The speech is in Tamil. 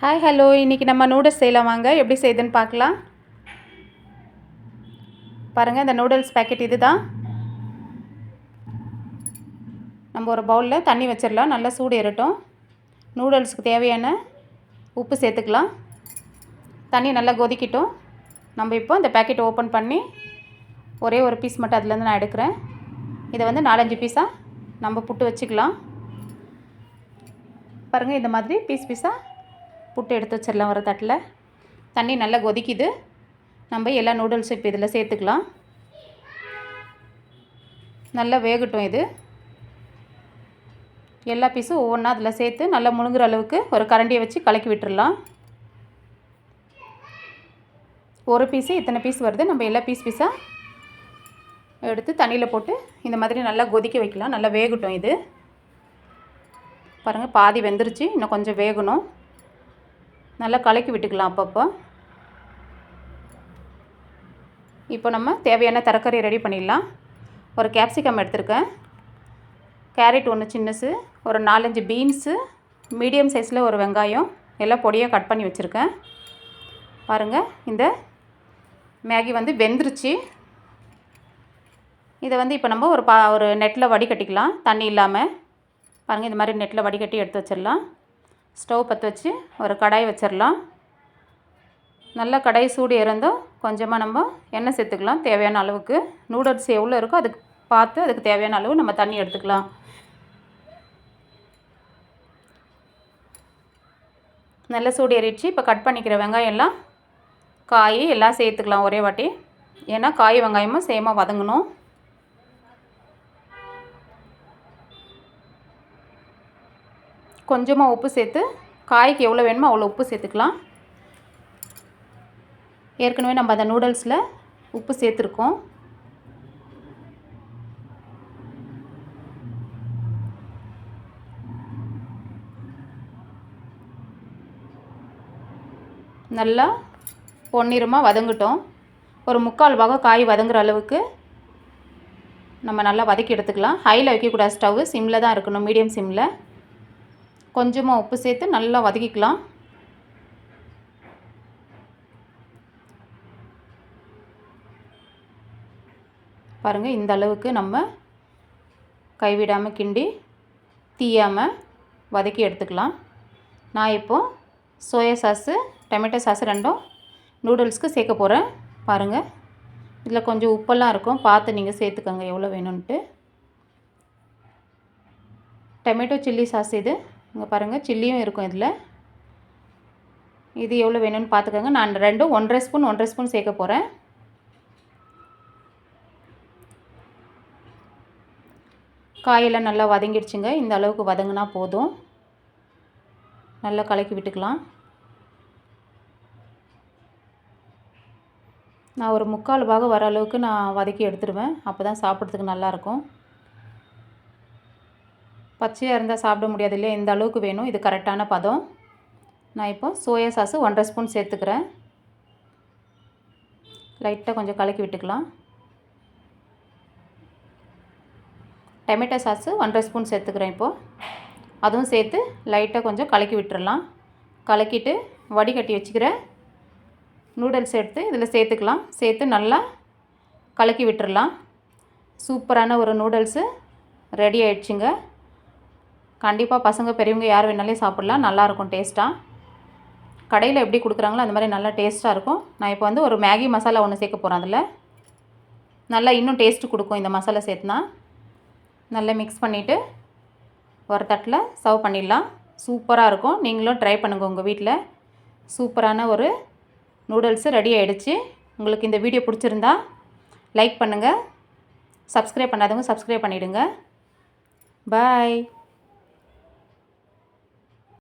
ஹாய் ஹலோ, இன்றைக்கி நம்ம நூடுல்ஸ் செய்யலாம் வாங்க. எப்படி செய்யுதுன்னு பார்க்கலாம். பாருங்கள், இந்த நூடுல்ஸ் பேக்கெட் இது தான். நம்ம ஒரு பவுலில் தண்ணி வச்சிடலாம். நல்லா சூடு ஏறட்டும். நூடுல்ஸுக்கு தேவையான உப்பு சேர்த்துக்கலாம். தண்ணி நல்லா கொதிக்கட்டும். நம்ம இப்போ இந்த பேக்கெட் ஓப்பன் பண்ணி ஒரே ஒரு பீஸ் மட்டும் அதுலேருந்து நான் எடுக்கிறேன். இதை வந்து 4-5 பீஸாக நம்ம புட்டு வச்சுக்கலாம். பாருங்கள், இந்த மாதிரி பீஸ் பீஸாக புட்டு எடுத்து வச்சிடலாம் ஒரு தட்டில். தண்ணி நல்லா கொதிக்குது. நம்ம எல்லா நூடுல்ஸும் இப்போ இதில் சேர்த்துக்கலாம். நல்லா வேகட்டும். இது எல்லா பீஸும் ஒவ்வொன்றா அதில் சேர்த்து நல்லா முழுங்குற அளவுக்கு ஒரு கரண்டியை வச்சு கலக்கி விட்டுடலாம். ஒரு பீஸு இத்தனை பீஸ் வருது. நம்ம எல்லா பீஸாக எடுத்து தண்ணியில் போட்டு இந்த மாதிரி நல்லா கொதிக்க வைக்கலாம். நல்லா வேகட்டும். இது பாருங்கள், பாதி வெந்துருச்சு. இன்னும் கொஞ்சம் வேகணும். நல்லா கலக்கி விட்டுக்கலாம் அப்பப்போ. இப்போ நம்ம தேவையான தரக்கறி ரெடி பண்ணிடலாம். ஒரு கேப்சிகம் எடுத்துருக்கேன். கேரட் ஒன்று சின்னசு, ஒரு 4-5 பீன்ஸு, மீடியம் சைஸில் ஒரு வெங்காயம் எல்லாம் பொடியாக கட் பண்ணி வச்சுருக்கேன். பாருங்கள், இந்த மேகி வந்து வெந்துருச்சு. இதை வந்து இப்போ நம்ம ஒரு நெட்டில் வடிகட்டிக்கலாம், தண்ணி இல்லாமல். பாருங்கள், இந்த மாதிரி நெட்டில் வடிகட்டி எடுத்து வச்சிடலாம். ஸ்டவ் பற்ற வச்சு ஒரு கடாய் வச்சிடலாம். நல்லா கடாய் சூடு இறந்தும் கொஞ்சமாக நம்ம எண்ணெய் சேர்த்துக்கலாம் தேவையான அளவுக்கு. நூடுல்ஸ் எவ்வளோ இருக்கோ அதுக்கு பார்த்து அதுக்கு தேவையான அளவு நம்ம தண்ணி எடுத்துக்கலாம். நல்லா சூடு ஏறிடுச்சு. இப்போ கட் பண்ணிக்கிற வெங்காயம் எல்லாம், காய் எல்லாம் சேர்த்துக்கலாம் ஒரே வாட்டி. ஏன்னா காய் வெங்காயமும் சேமாக வதங்கணும். கொஞ்சமாக உப்பு சேர்த்து, காய்க்கு எவ்வளோ வேணுமோ அவ்வளோ உப்பு சேர்த்துக்கலாம். ஏற்கனவே நம்ம அந்த நூடுல்ஸில் உப்பு சேர்த்துருக்கோம். நல்லா பொன்னிறமாக வதங்கட்டும். ஒரு 3/4 பாகம் காய் வதங்குற அளவுக்கு நம்ம நல்லா வதக்கி எடுத்துக்கலாம். ஹையில் வைக்கக்கூடாது, ஸ்டவ்வு சிம்மில் தான் இருக்கணும், மீடியம் சிம்மில். கொஞ்சமாக உப்பு சேர்த்து நல்லா வதக்கிக்கலாம். பாருங்கள், இந்த அளவுக்கு நம்ம கைவிடாமல் கிண்டி தீயாமல் வதக்கி எடுத்துக்கலாம். நான் இப்போது சோயா சாஸு, டொமேட்டோ சாஸு ரெண்டும் நூடுல்ஸ்க்கு சேர்க்க போகிறேன். பாருங்கள், இதில் கொஞ்சம் உப்பெல்லாம் இருக்கும், பார்த்து நீங்கள் சேர்த்துக்கோங்க எவ்வளோ வேணும்ன்ட்டு. டொமேட்டோ சில்லி சாஸ் இது. இங்கே பாருங்கள், சில்லியும் இருக்கும் இதில். இது எவ்வளோ வேணும்னு பார்த்துக்கோங்க. நான் ரெண்டும் 1.5 ஸ்பூன் சேர்க்க போகிறேன். காயெல்லாம் நல்லா வதங்கிடுச்சுங்க. இந்த அளவுக்கு வதங்கினா போதும். நல்லா கலக்கி விட்டுக்கலாம். நான் ஒரு 3/4 பாகம் வர அளவுக்கு நான் வதக்கி எடுத்துடுவேன். அப்போ தான் சாப்பிட்றதுக்கு நல்லாயிருக்கும். பச்சையாக இருந்தால் சாப்பிட முடியாது இல்லையா, இந்த அளவுக்கு வேணும். இது கரெக்டான பதம். நான் இப்போ சோயா சாஸு 1.5 ஸ்பூன் சேர்த்துக்கிறேன். லைட்டாக கொஞ்சம் கலக்கி விட்டுக்கலாம். டொமேட்டோ சாஸு 1.5 ஸ்பூன் சேர்த்துக்கிறேன். இப்போது அதுவும் சேர்த்து லைட்டாக கொஞ்சம் கலக்கி விட்டுறலாம். கலக்கிட்டு வடிகட்டி வச்சுக்கிற நூடுல்ஸ் எடுத்து இதில் சேர்த்துக்கலாம். சேர்த்து நல்லா கலக்கி விட்டுறலாம். சூப்பரான ஒரு நூடுல்ஸு ரெடி ஆயிடுச்சுங்க. கண்டிப்பாக பசங்க பெரியவங்க யார் வேணாலும் சாப்பிட்லாம். நல்லாயிருக்கும் டேஸ்ட்டாக. கடையில் எப்படி கொடுக்குறாங்களோ அந்த மாதிரி நல்லா டேஸ்ட்டாக இருக்கும். நான் இப்போ வந்து ஒரு மேகி மசாலா ஒன்று சேர்க்க போகிறேன். அதில் நல்லா இன்னும் டேஸ்ட்டு கொடுக்கும் இந்த மசாலா சேர்த்துனா. நல்லா மிக்ஸ் பண்ணிவிட்டு ஒரு தட்டில் சர்வ் பண்ணிடலாம். சூப்பராக இருக்கும். நீங்களும் ட்ரை பண்ணுங்கள் உங்கள் வீட்டில். சூப்பரான ஒரு நூடுல்ஸு ரெடி ஆகிடுச்சு. உங்களுக்கு இந்த வீடியோ பிடிச்சிருந்தா லைக் பண்ணுங்கள். சப்ஸ்கிரைப் பண்ணாதவங்க சப்ஸ்கிரைப் பண்ணிவிடுங்க. பாய்.